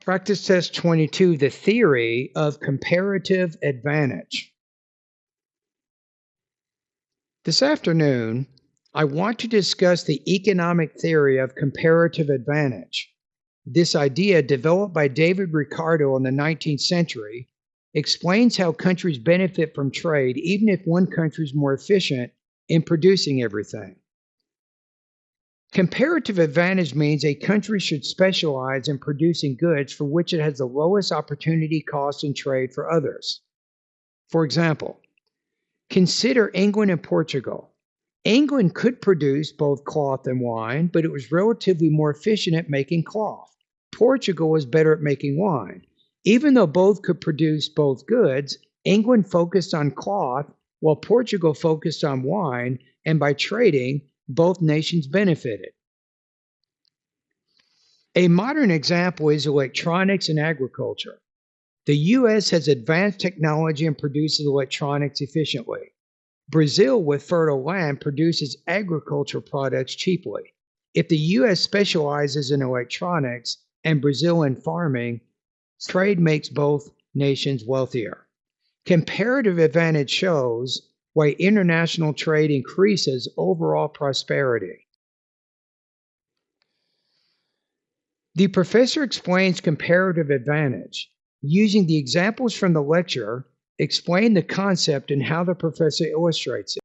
Practice test 22, the theory of comparative advantage. This afternoon, I want to discuss the economic theory of comparative advantage. This idea, developed by David Ricardo in the 19th century, explains how countries benefit from trade even if one country is more efficient in producing everything. Comparative advantage means a country should specialize in producing goods for which it has the lowest opportunity cost in trade for others. For example, consider England and Portugal. England could produce both cloth and wine, but it was relatively more efficient at making cloth. Portugal was better at making wine. Even though both could produce both goods, England focused on cloth while Portugal focused on wine, and by trading, both nations benefited. A modern example is electronics and agriculture. The U.S. has advanced technology and produces electronics efficiently. Brazil, with fertile land, produces agricultural products cheaply. If the U.S. specializes in electronics and Brazil in farming, trade makes both nations wealthier. Comparative advantage shows why international trade increases overall prosperity. The professor explains comparative advantage. Using the examples from the lecture, explain the concept and how the professor illustrates it.